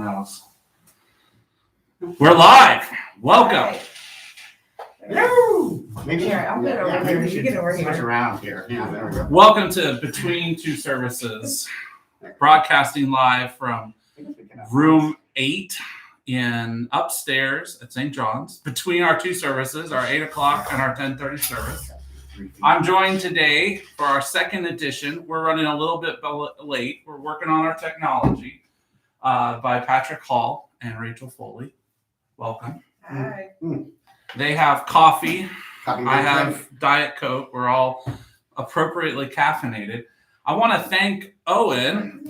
house. We're live. Welcome. Woo! Maybe here, I'll get over here. We should get over switch here. around here. Yeah, there we go. Welcome to Between Two Services, broadcasting live from room 8 in upstairs at St. John's. Between our two services, our 8 o'clock and our 10:30 service. I'm joined today for our second edition. We're running a little bit late. We're working on our technology by Patrick Hall and Rachel Foley. Welcome. Hi. They have coffee. Copy I have Diet Coke. We're all appropriately caffeinated. I want to thank Owen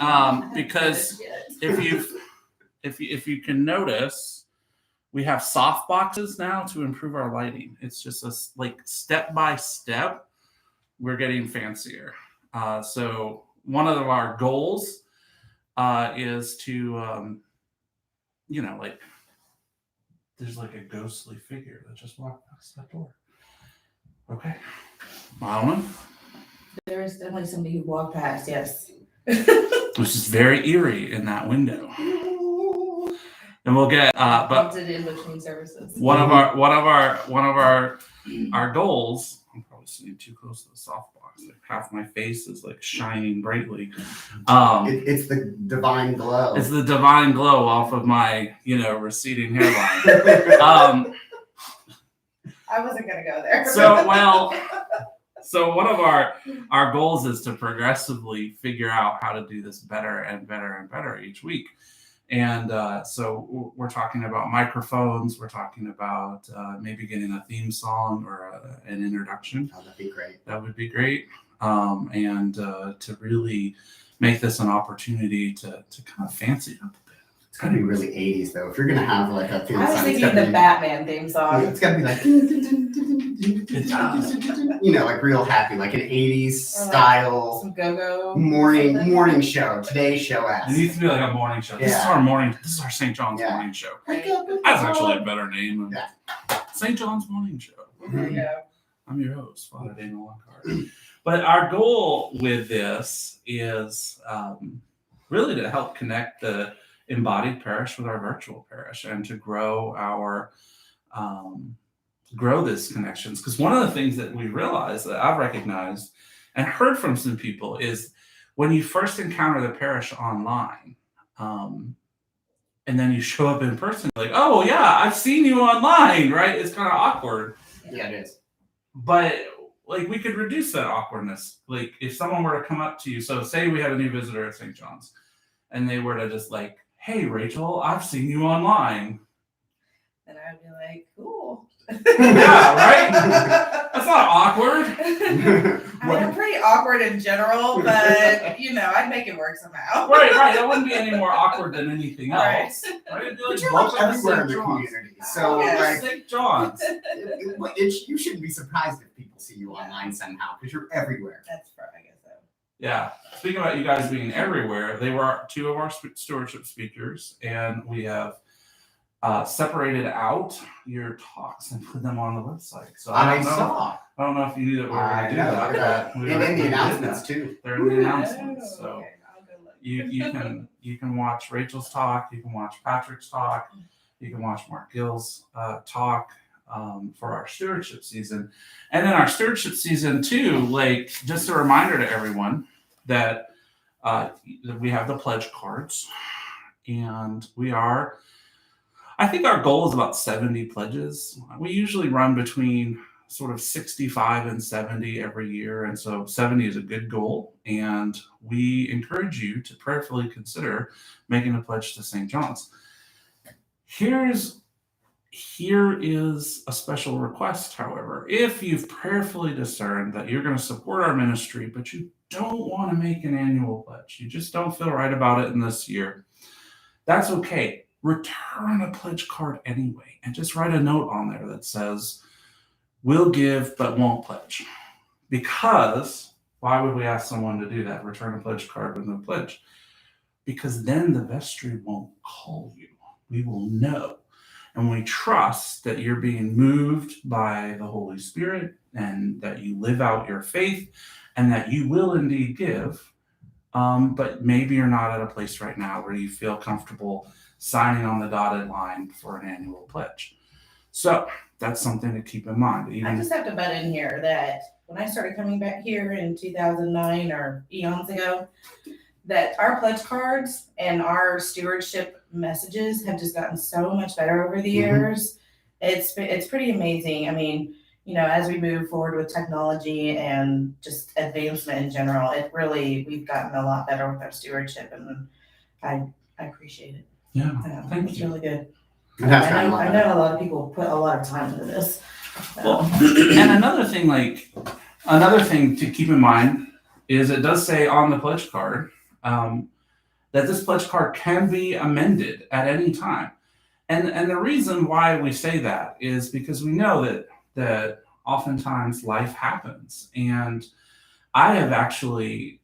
because if you can notice, we have soft boxes now to improve our lighting. It's just step by step, we're getting fancier. So one of our goals is to, there's like a ghostly figure that just walked past that door. Okay. Marlon? There is definitely somebody who walked past, yes. Which is very eerie in that window. And we'll get but it in between services. one of our goals, I'm probably sitting too close to the softbox. Like half my face is like shining brightly. It's the divine glow. It's the divine glow off of my, receding hairline. I wasn't gonna go there. So one of our goals is to progressively figure out how to do this better and better and better each week. And so we're talking about microphones. We're talking about maybe getting a theme song or an introduction. Oh, that'd be great. That would be great. And to really make this an opportunity to kind of fancy it up a bit. It's gotta be really 80s though. If you're gonna have like a theme I was song, thinking the Batman theme song. it's gotta be like like real happy, like an 80s style Some go-go morning show. Today's show It needs to be like a morning show. This is our St. John's morning show. That's actually a better name. Yeah. St. John's morning show. There you go. I'm your host, Father Daniel Lockhart. But our goal with this is really to help connect the embodied parish with our virtual parish and to grow our this connections. Because one of the things that we realized that I've recognized and heard from some people is when you first encounter the parish online, and then you show up in person, like, oh yeah, I've seen you online, right? It's kind of awkward. Yeah, it is. But we could reduce that awkwardness. Like if someone were to come up to you, so say we had a new visitor at St. John's, and they were to just like, hey Rachel, I've seen you online. And I'd be like, cool. Yeah, right? That's not awkward. I'm pretty awkward in general, but I'd make it work somehow. Right. That wouldn't be any more awkward than anything else. Right? It'd be But you're like everywhere in the community. So St. John's. You shouldn't be surprised if people see you online somehow because you're everywhere. That's right, I guess so. Yeah. Speaking about you guys being everywhere, they were two of our stewardship speakers, and we have separated out your talks and put them on the website. So I don't know if you knew that we were going to do that. And in the announcements too. They're in the announcements. So Okay, I'll go look. you can watch Rachel's talk, you can watch Patrick's talk, you can watch Mark Gill's talk for our stewardship season. And in our stewardship season too, just a reminder to everyone that we have the pledge cards, and I think our goal is about 70 pledges. We usually run between sort of 65 and 70 every year. And so 70 is a good goal. And we encourage you to prayerfully consider making a pledge to St. John's. Here is a special request, however. If you've prayerfully discerned that you're going to support our ministry, but you don't want to make an annual pledge, you just don't feel right about it in this year, that's okay. Return a pledge card anyway, and just write a note on there that says, we'll give but won't pledge. Because why would we ask someone to do that? Return a pledge card with no pledge. Because then the vestry won't call you. We will know. And we trust that you're being moved by the Holy Spirit and that you live out your faith and that you will indeed give. But maybe you're not at a place right now where you feel comfortable signing on the dotted line for an annual pledge. So that's something to keep in mind. I just have to butt in here that when I started coming back here in 2009 or eons ago, that our pledge cards and our stewardship messages have just gotten so much better over the years. It's pretty amazing. I mean, as we move forward with technology and just advancement in general, we've gotten a lot better with our stewardship, and I appreciate it. Yeah, thank it's you. really good. I know a lot of people put a lot of time into this. Well, and another thing to keep in mind is it does say on the pledge card that this pledge card can be amended at any time. And the reason why we say that is because we know that oftentimes life happens. And I have actually,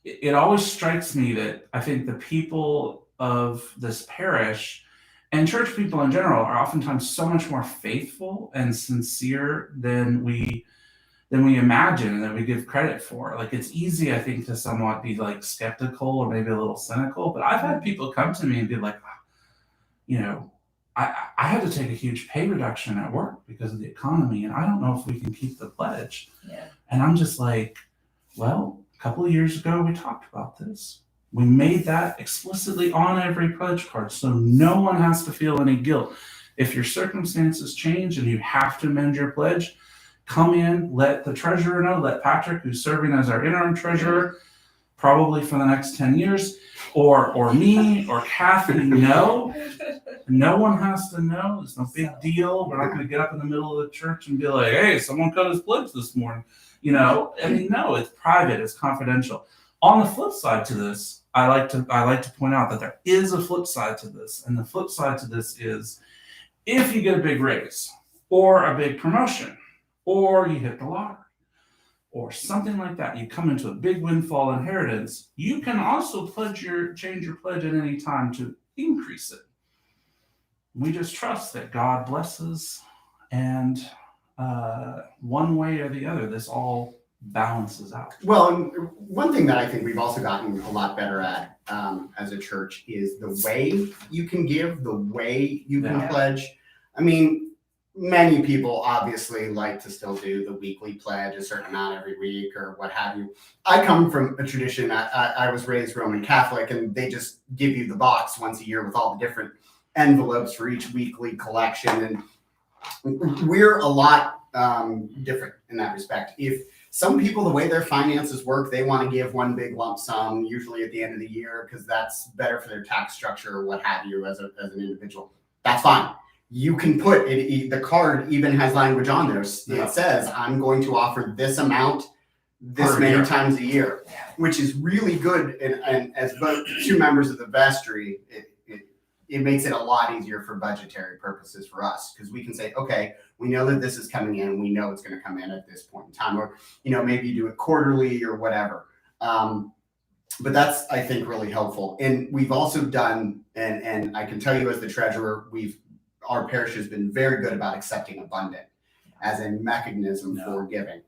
it always strikes me that I think the people of this parish and church people in general are oftentimes so much more faithful and sincere than we imagine and that we give credit for. Like, it's easy, I think, to somewhat be like skeptical or maybe a little cynical, but I've had people come to me and be like, I had to take a huge pay reduction at work because of the economy, and I don't know if we can keep the pledge. Yeah. And I'm just like, well, a couple of years ago, we talked about this. We made that explicitly on every pledge card, so no one has to feel any guilt. If your circumstances change and you have to amend your pledge, come in, let the treasurer know, let Patrick, who's serving as our interim treasurer, probably for the next 10 years, or me, or Kathy know. No one has to know. It's no big deal. We're not going to get up in the middle of the church and be like, hey, someone cut his pledge this morning. No, it's private, it's confidential. On the flip side to this, I like to point out that there is a flip side to this. And the flip side to this is if you get a big raise or a big promotion, or you hit the lottery, or something like that, you come into a big windfall inheritance, you can also change your pledge at any time to increase it. We just trust that God blesses, and one way or the other, this all balances out. Well, and one thing that I think we've also gotten a lot better at as a church is the way you can give, the way you can pledge. I mean, many people obviously like to still do the weekly pledge, a certain amount every week or what have you. I come from a tradition, I was raised Roman Catholic, and they just give you the box once a year with all the different envelopes for each weekly collection. And we're a lot different in that respect. If some people, the way their finances work, they want to give one big lump sum, usually at the end of the year, because that's better for their tax structure or what have you as an individual. That's fine. You can put it, the card even has language on there. It says, I'm going to offer this amount this many times a year, which is really good. And as both two members of the vestry, it makes it a lot easier for budgetary purposes for us, because we can say, okay, we know that this is coming in and we know it's going to come in at this point in time, or, maybe you do it quarterly or whatever. But that's, I think, really helpful. And we've also done, and I can tell you as the treasurer, our parish has been very good about accepting abundant as a mechanism for giving.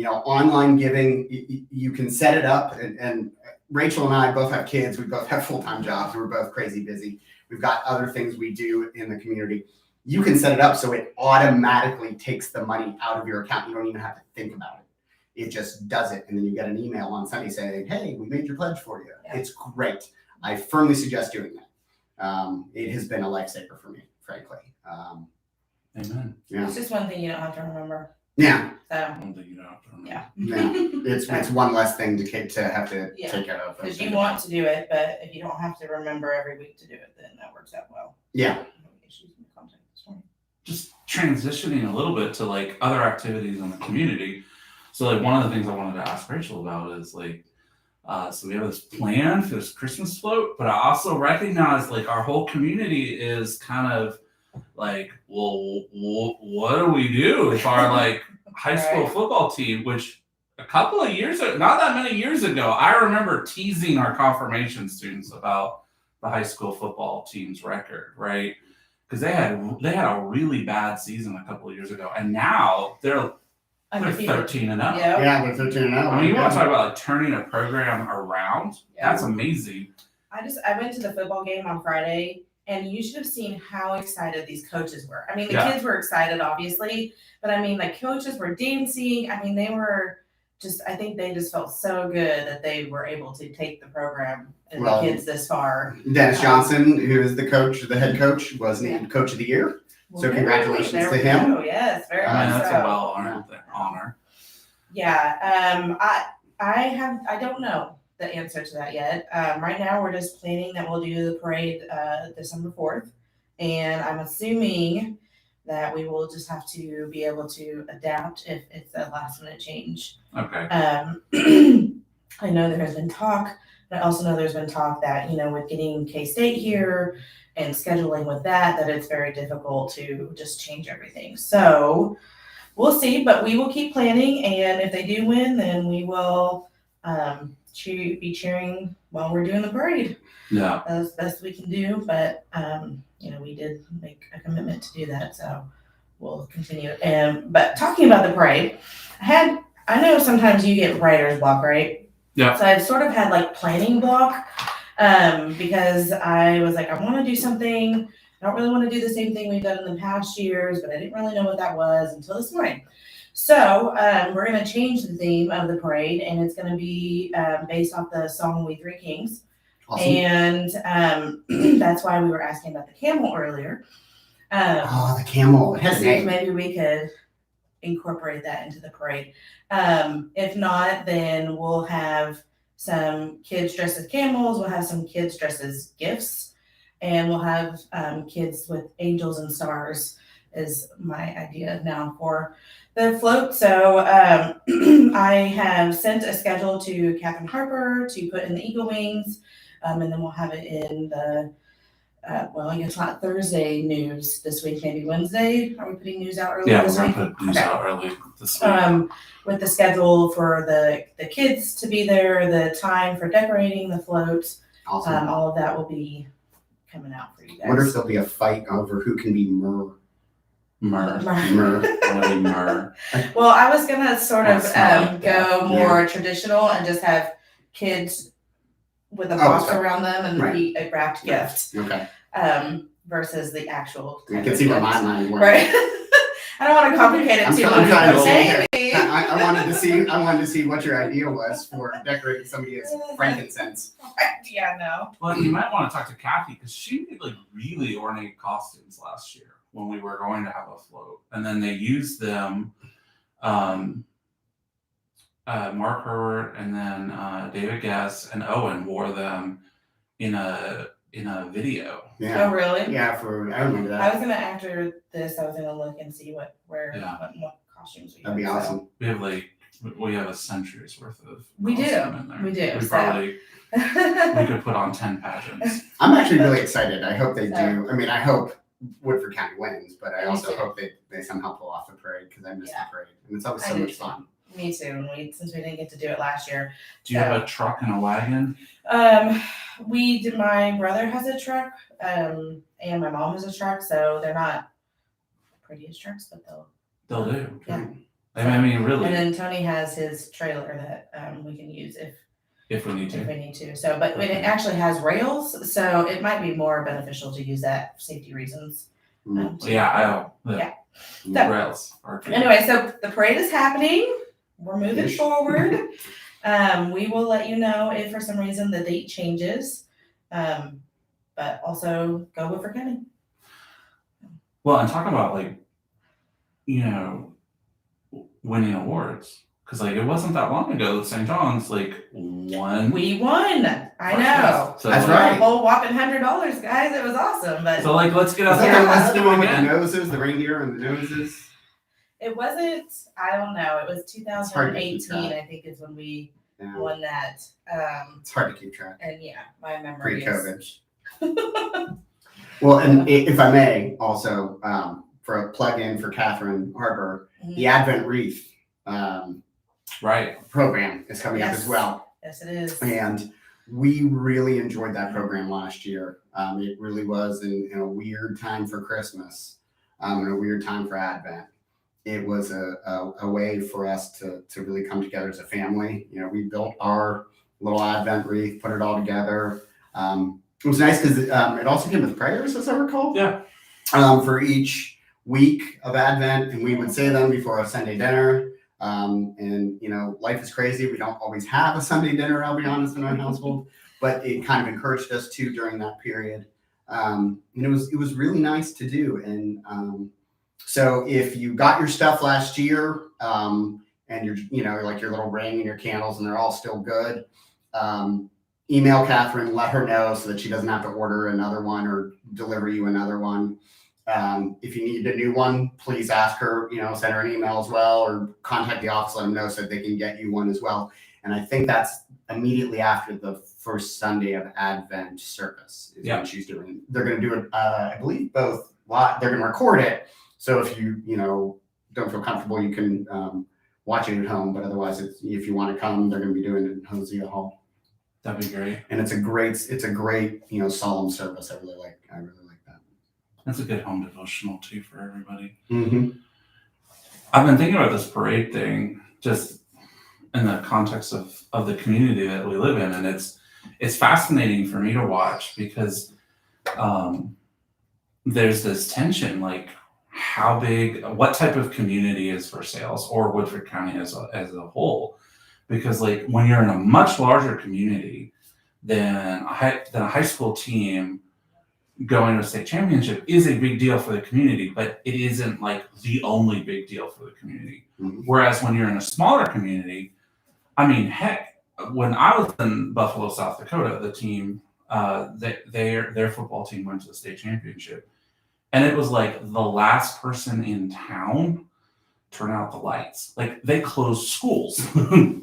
Online giving, you can set it up, and Rachel and I both have kids. We both have full-time jobs. We're both crazy busy. We've got other things we do in the community. You can set it up so it automatically takes the money out of your account. You don't even have to think about it. It just does it. And then you get an email on Sunday saying, hey, we made your pledge for you. Yeah. It's great. I firmly suggest doing that. It has been a lifesaver for me, frankly. Amen. Yeah. It's just one thing you don't have to remember. Yeah. So, One thing you don't have to remember. yeah. It's one less thing to have to take care of. Because you want to do it, but if you don't have to remember every week to do it, then that works out well. Yeah. No issues in the content this morning. Just transitioning a little bit to like other activities in the community. So like one of the things I wanted to ask Rachel about is like, so we have this plan for this Christmas float, but I also recognize like our whole community is kind of like, well, what do we do if our like high school football team, which a couple of years ago, not that many years ago, I remember teasing our confirmation students about the high school football team's record, right? Because they had a really bad season a couple of years ago, and now they're 13-0. Yeah, they're 13-0. I mean, you want to talk about like turning a program around? Yeah. That's amazing. I went to the football game on Friday, And you should have seen how excited these coaches were. I mean, the Yeah. kids were excited, obviously, but I mean, the coaches were dancing. I mean, they were just, I think they just felt so good that they were able to take the program and Well, the kids this far. Dennis Johnson, who is the head coach, was named Coach of the Year. So congratulations There to we him. go. Yes, very I mean, much that's so. a well-earned honor. Yeah, I don't know the answer to that yet. Right now we're just planning that we'll do the parade December 4th, and I'm assuming that we will just have to be able to adapt if it's a last minute change. Okay. I know there has been talk, but I also know there's been talk that, you know, with getting K-State here and scheduling with that it's very difficult to just change everything. So we'll see, but we will keep planning, and if they do win, then we will be cheering while we're doing the parade. Yeah. As best we can do, but you know, we did make a commitment to do that, so we'll continue. But talking about the parade, I know sometimes you get writer's block, right? Yeah. So I've sort of had like planning block because I was like, I want to do something. I don't really want to do the same thing we've done in the past years, but I didn't really know what that was until this morning. So we're going to change the theme of the parade, and it's going to be based off the song We Three Kings. Awesome. And that's why we were asking about the camel earlier. The camel. It has a See if name. maybe we could incorporate that into the parade. If not, then we'll have some kids dressed as camels. We'll have some kids dressed as gifts. And we'll have kids with angels and stars is my idea now for the float. So I have sent a schedule to Catherine Harper to put in the Eagle Wings. And then we'll have it in the, I guess not Thursday news this week, maybe Wednesday. Are we putting news out early this week? Yeah, we're going to put news out early this week. With the schedule for the kids to be there, the time for decorating the float, Awesome. all of that will be coming out for you guys. I wonder if there'll be a fight over who can be Myrrh. Myrrh. Well, I was gonna sort of Like go more traditional and just have kids with a box around them and eat a wrapped gift. Okay. Versus the actual. You can see where my mind went. Right. I don't want to complicate it too much. I'm trying to Okay. see. I wanted to see what your idea was for decorating somebody as frankincense. Yeah, no. Well, you might want to talk to Kathy because she made like really ornate costumes last year when we were going to have a float, and then they used them. Mark Herbert and then David Guess and Owen wore them in a video. Yeah. Oh, really? Yeah, I remember that. I was gonna after this. I was gonna look and see what costumes we have. That'd be awesome. We have a century's worth of. We do. In there. We do. We probably we could put on 10 pageants. I'm actually really excited. I hope they So- do. I mean, I hope Woodford County wins, but I Me also too. hope they somehow pull off the parade because I miss Yeah. the parade. And it's always I so do much too. fun. Me too. And since we didn't get to do it last year, Do you have a truck and a wagon? we did. My brother has a truck, and my mom has a truck. So they're not the prettiest trucks, but They'll do. Yeah. I mean, really, And then Tony has his trailer that we can use if we need if to. we need to. So, but it actually has rails, so it might be more beneficial to use that for safety reasons. Yeah, Yeah. The rails are good. Anyway, so the parade is happening. We're moving Ish. forward. We will let you know if for some reason the date changes. But also go Woodford County. Well, and talk about like, winning awards. Because like it wasn't that long ago that St. John's like won. We won. I know. So, That's like, right. A whole whopping $100, guys. It was awesome. But So like let's get out Is there. that and the let's do one it with the again. noses, the reindeer and the noses? it wasn't, I don't know. It was hard to keep 2018, track. I think is when we Yeah. won that. It's hard to keep track. And yeah, my memory is. Pre-COVID. Well, and if I may, also for a plug-in for Catherine Harper, the Advent Wreath Right. program is coming up Yes. as well. Yes, it is. And we really enjoyed that program last year. It really was in a weird time for Christmas, and a weird time for Advent. It was a way for us to really come together as a family. We built our little Advent wreath, put it all together. It was nice because it also came with prayers, as I recall. Yeah. For each week of Advent, and we would say them before a Sunday dinner. And life is crazy. We don't always have a Sunday dinner, I'll be honest, in our household, but it kind of encouraged us to during that period. And it was really nice to do. And so if you got your stuff last year, and you're like your little ring and your candles, and they're all still good, email Catherine, let her know so that she doesn't have to order another one or deliver you another one. If you need a new one, please ask her, send her an email as well, or contact the office, let them know so that they can get you one as well. And I think that's immediately after the first Sunday of Advent service is when she's doing. They're going to do it, I believe both. They're going to record it. So if you, don't feel comfortable, you can watch it at home. But otherwise, if you want to come, they're going to be doing it in Hosea Hall. That'd be great. And it's a great, solemn service. I really like that. That's a good home devotional too for everybody. Mm-hmm. I've been thinking about this parade thing just in the context of the community that we live in, and it's fascinating for me to watch because there's this tension, like how big, what type of community is Versailles or Woodford County as a whole. Because like when you're in a much larger community than a high school team going to a state championship is a big deal for the community, but it isn't like the only big deal for the community. Mm-hmm. Whereas when you're in a smaller community, I mean, heck, when I was in Buffalo, South Dakota, the team, their football team went to the state championship, and it was like the last person in town turn out the lights. Like they closed schools,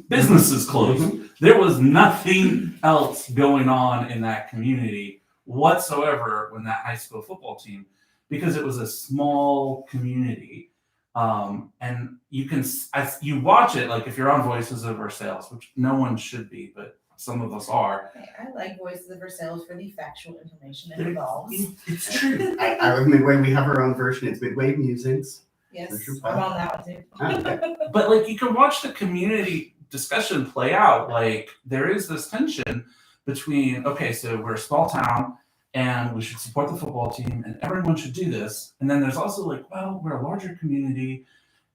businesses closed. Mm-hmm. There was nothing else going on in that community whatsoever when that high school football team, because it was a small community. And you watch it, like if you're on Voices of Versailles, which no one should be, but some of us are. I like Voices of Versailles for the factual information it involves. It's true. I love Midway. We have our own version. It's Midway Musings. Yes, I'm on that one too. But like you can watch the community discussion play out. Like there is this tension between, okay, so we're a small town and we should support the football team and everyone should do this. And then there's also like, well, we're a larger community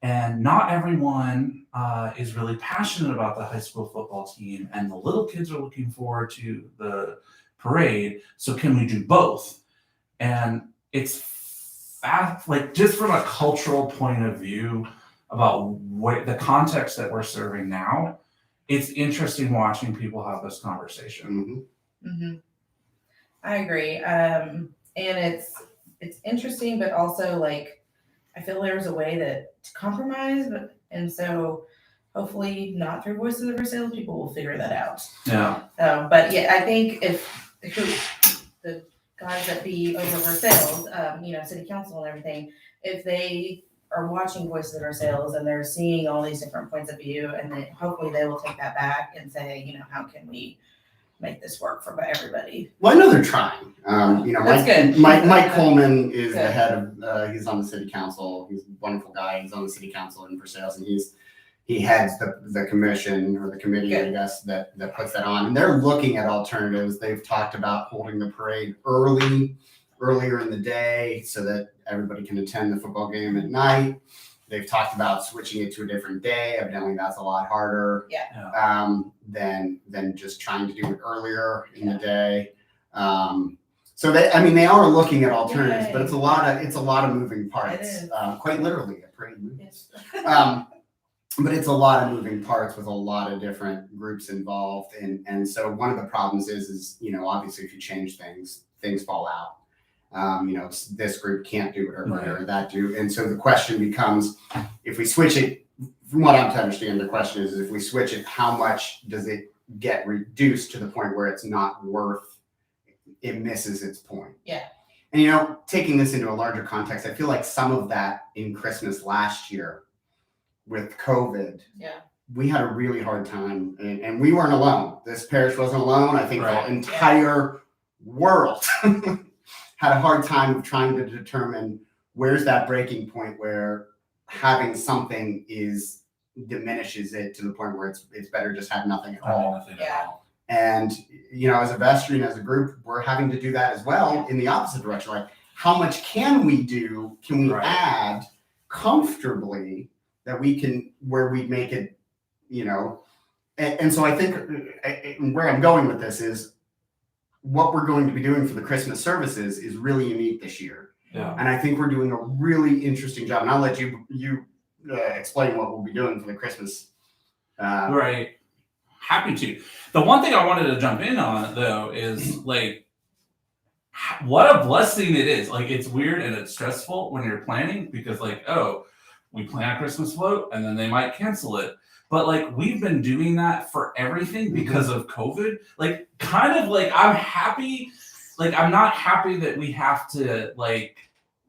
and not everyone is really passionate about the high school football team, and the little kids are looking forward to the parade. So can we do both? And it's like just from a cultural point of view about what the context that we're serving now, it's interesting watching people have this conversation. Mm-hmm. Mm-hmm. I agree. And it's interesting, but also like, I feel there's a way to compromise, and so hopefully not through Voices of Versailles, people will figure that out. Yeah. But yeah, I think if the guys that be over Versailles, city council and everything, if they are watching Voices of Versailles and they're seeing all these different points of view, and then hopefully they will take that back and say, how can we make this work for everybody? Well, I know they're trying. Mike Coleman is good. The head of, he's on the city council. He's a wonderful guy. He's on the city council in Versailles, and he heads the commission or the committee, good. I guess, that puts that on. And they're looking at alternatives. They've talked about holding the parade earlier in the day so that everybody can attend the football game at night. They've talked about switching it to a different day. Evidently, that's a lot harder than just trying to do it earlier in the day. So they are looking at alternatives, but it's a lot of moving parts. Quite literally, a parade moves. Yes. But it's a lot of moving parts with a lot of different groups involved, and so one of the problems is obviously if you change things fall out. This group can't do it or that do. And so the question becomes, if we switch it, from what I'm to understand, the question is if we switch it, how much does it get reduced to the point where it's not worth, it misses its point? Yeah. And, taking this into a larger context, I feel like some of that in Christmas last year with COVID, we had a really hard time, and we weren't alone. This parish wasn't alone. I think the entire world had a hard time of trying to determine where's that breaking point where having something diminishes it to the point where it's better just have nothing at all. And, as a vestry and as a group, we're having to do that as well in the opposite direction. Like, how much can we do? Can we add comfortably that where we make it, and so I think where I'm going with this is what we're going to be doing for the Christmas services is really unique this year. Yeah. And I think we're doing a really interesting job. And I'll let you explain what we'll be doing for the Christmas. Right. Happy to. The one thing I wanted to jump in on, though, is like, what a blessing it is. Like, it's weird and it's stressful when you're planning because, like, oh, we plan a Christmas float and then they might cancel it. But like, we've been doing that for everything because of COVID. Like, kind of like, I'm happy. Like, I'm not happy that we have to like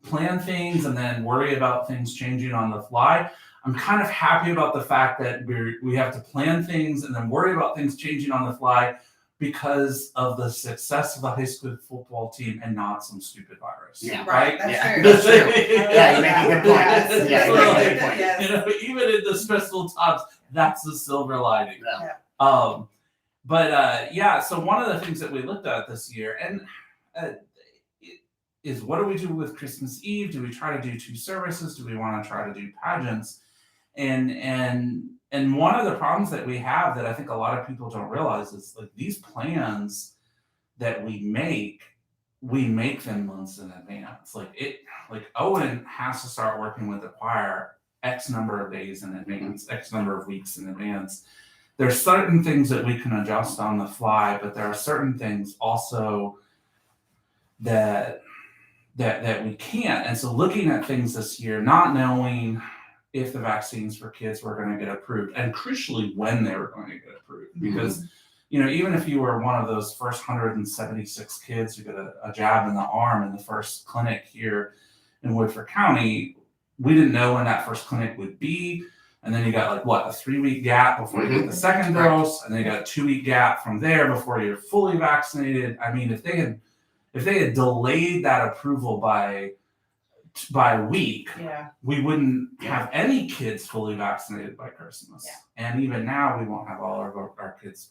plan things and then worry about things changing on the fly. I'm kind of happy about the fact that we have to plan things and then worry about things changing on the fly because of the success of the high school football team and not some stupid virus. Yeah, right. That's true. Yeah, you make a good point. Yeah, you make a good point. Yes. Even in the stressful times, that's the silver lining. Yeah. So one of the things that we looked at this year is what do we do with Christmas Eve? Do we try to do 2 services? Do we want to try to do pageants? And one of the problems that we have that I think a lot of people don't realize is like these plans that we make them months in advance. Like Owen has to start working with the choir X number of days in advance, X number of weeks in advance. There's certain things that we can adjust on the fly, but there are certain things also that we can't. And so looking at things this year, not knowing if the vaccines for kids were going to get approved, and crucially when they were going to get approved, because even if you were one of those first 176 kids who got a jab in the arm in the first clinic here in Woodford County, we didn't know when that first clinic would be. And then you got a 3-week gap before you get the second dose, and then you got a 2-week gap from there before you're fully vaccinated. I mean, if they had delayed that approval by a week, we wouldn't have any kids fully vaccinated by Christmas. Yeah. And even now, we won't have all of our kids.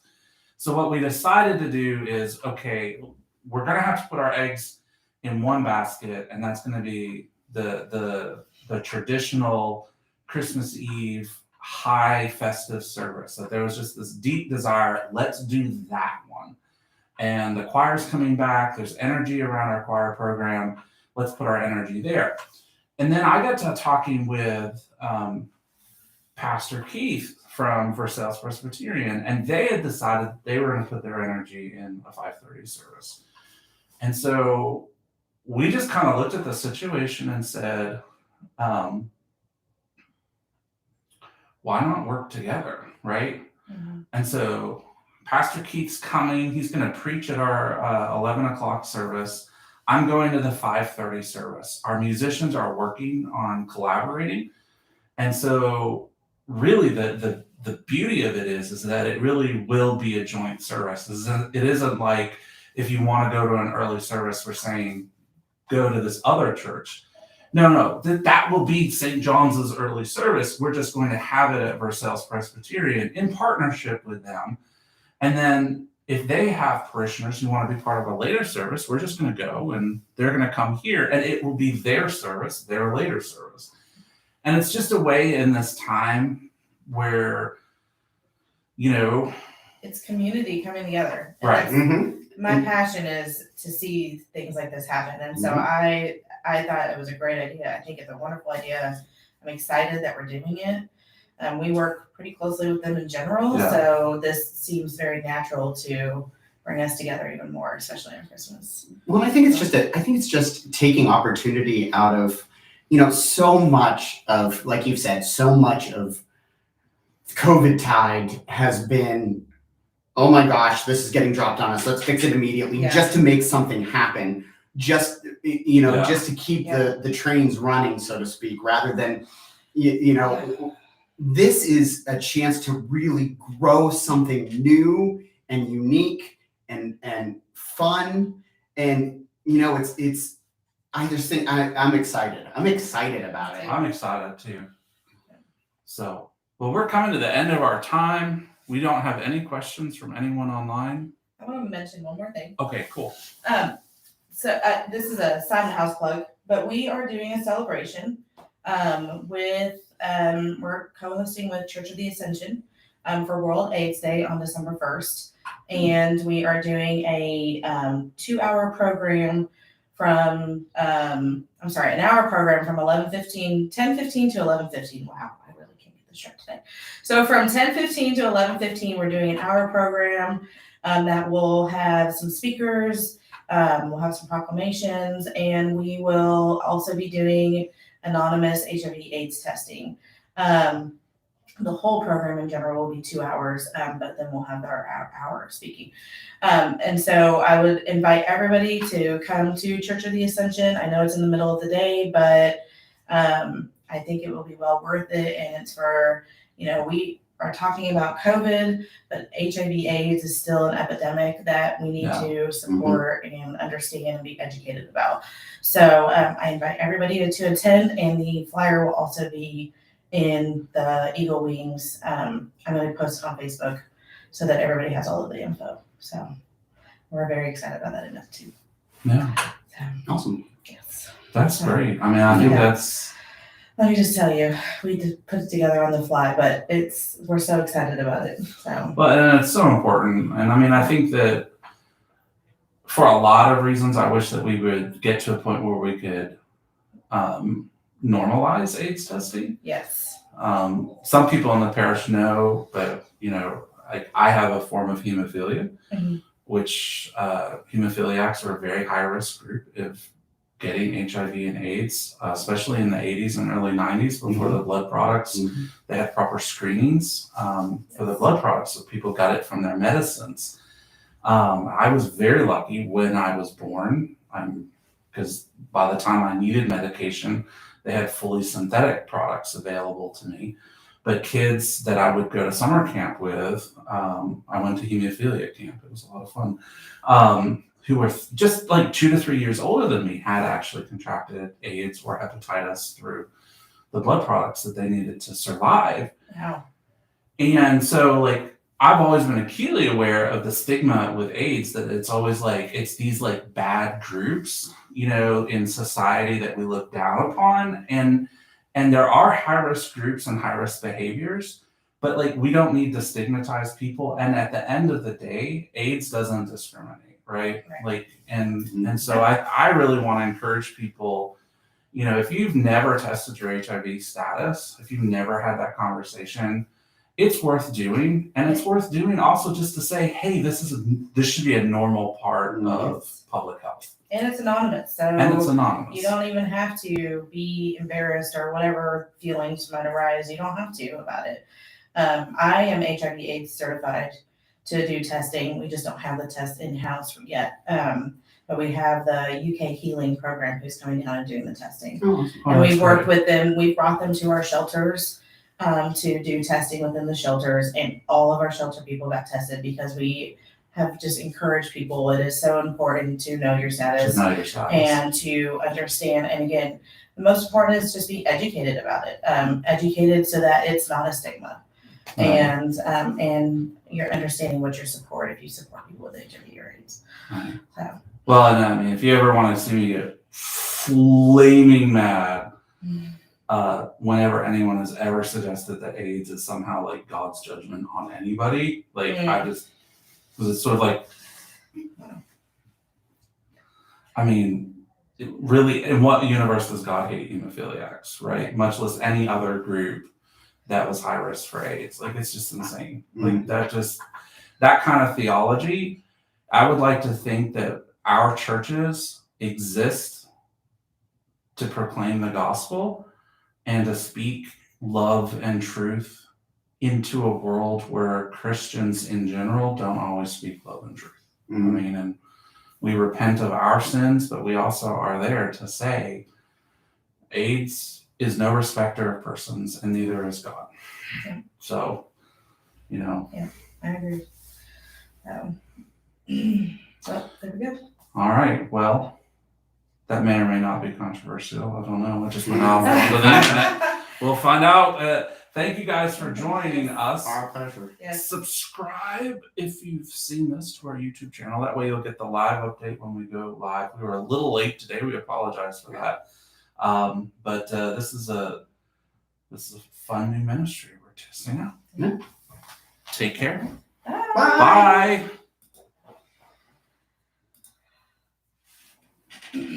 So what we decided to do is, okay, we're going to have to put our eggs in one basket, and that's going to be the traditional Christmas Eve high festive service. So there was just this deep desire, let's do that one. And the choir's coming back. There's energy around our choir program. Let's put our energy there. And then I got to talking with Pastor Keith from Versailles Presbyterian, and they had decided they were going to put their energy in a 5:30 service. And so we just kind of looked at the situation and said, why not work together, right? Mm-hmm. And so Pastor Keith's coming. He's going to preach at our 11 o'clock service. I'm going to the 5:30 service. Our musicians are working on collaborating. And so really the beauty of it is that it really will be a joint service. It isn't like if you want to go to an early service, we're saying go to this other church. No, that will be St. John's early service. We're just going to have it at Versailles Presbyterian in partnership with them. And then if they have parishioners who want to be part of a later service, we're just going to go and they're going to come here and it will be their service, their later service. And it's just a way in this time where, it's community coming together. And right. My passion is to see things like this happen. And so I thought it was a great idea. I think it's a wonderful idea. I'm excited that we're doing it. We work pretty closely with them in general. Yeah. So this seems very natural to bring us together even more, especially on Christmas. Well, I think it's just taking opportunity out of, so much of, like you've said, so much of COVID tide has been, oh my gosh, this is getting dropped on us. Let's fix it immediately just to make something happen. Just to keep the trains running, so to speak, rather than, this is a chance to really grow something new and unique and fun. And, it's I just think I'm excited. I'm excited about it. I'm excited too. So, well, we're coming to the end of our time. We don't have any questions from anyone online. I want to mention one more thing. Okay, cool. So this is a side house plug, but we are doing a celebration with we're co-hosting with Church of the Ascension for World AIDS Day on December 1st, and we are doing a 2-hour program from an hour program from 10:15 to 11:15. Wow, I really can't get this straight today. So from 10:15 to 11:15, we're doing an hour program that will have some speakers. We'll have some proclamations, and we will also be doing anonymous HIV/AIDS testing. The whole program in general will be 2 hours, but then we'll have our hour of speaking. And so I would invite everybody to come to Church of the Ascension. I know it's in the middle of the day, but I think it will be well worth it. And it's for, we are talking about COVID, but HIV/AIDS is still an epidemic that we need to support and understand and be educated about. So I invite everybody to attend, and the flyer will also be in the Eagle Wings. I'm going to post it on Facebook so that everybody has all of the info. So we're very excited about that event too. Yeah. So, Awesome. yes. That's great. I mean, I think that's. Let me just tell you, we did put it together on the fly, but we're so excited about it. So. Well, and it's so important. And I mean, I think that for a lot of reasons, I wish that we would get to a point where we could normalize AIDS testing. Yes. Some people in the parish know that, I have a form of hemophilia, which hemophiliacs are a very high risk group of getting HIV and AIDS, especially in the 80s and early 90s before the blood products. They had proper screenings for the blood products, so people got it from their medicines. I was very lucky when I was born, because by the time I needed medication, they had fully synthetic products available to me. But kids that I would go to summer camp with, I went to hemophilia camp. It was a lot of fun. Who were just like 2 to 3 years older than me had actually contracted AIDS or hepatitis through the blood products that they needed to survive. Wow. And so I've always been acutely aware of the stigma with AIDS, that it's always it's these bad groups, in society that we look down upon. And there are high-risk groups and high-risk behaviors, but we don't need to stigmatize people. And at the end of the day, AIDS doesn't discriminate. Right. And so I really want to encourage people, if you've never tested your HIV status, if you've never had that conversation, it's worth doing. And it's worth doing also just to say, hey, this should be a normal part of public health. And it's anonymous. You don't even have to be embarrassed or whatever feelings might arise. You don't have to about it. I am HIV/AIDS certified to do testing. We just don't have the test in-house yet. But we have the UK Healing Program who's coming down and doing the testing. And we've worked with them. We brought them to our shelters to do testing within the shelters. And all of our shelter people got tested because we have just encouraged people. It is so important to know your status. And to understand. And again, the most important is just be educated about it. Educated so that it's not a stigma. And you're understanding what you support if you support people with HIV or AIDS. Right. So. Well, and I mean, if you ever want to see me get flaming mad, whenever anyone has ever suggested that AIDS is somehow God's judgment on anybody, because it's sort of I mean, really, in what universe does God hate hemophiliacs, right? Much less any other group that was high risk for AIDS. It's just insane. That kind of theology, I would like to think that our churches exist to proclaim the gospel and to speak love and truth into a world where Christians in general don't always speak love and truth. I mean, and we repent of our sins, but we also are there to say AIDS is no respecter of persons, and neither is God. Yeah. So, Yeah, I agree. Well, there we go. All right. Well, that may or may not be controversial. I don't know. It just went off onto the internet. We'll find out. Thank you guys for joining us. Our pleasure. Yes. Subscribe if you've seen this to our YouTube channel. That way you'll get the live update when we go live. We were a little late today. We apologize for that. But this is a fun new ministry we're testing out. Yeah. Take care. Bye. Bye. Bye.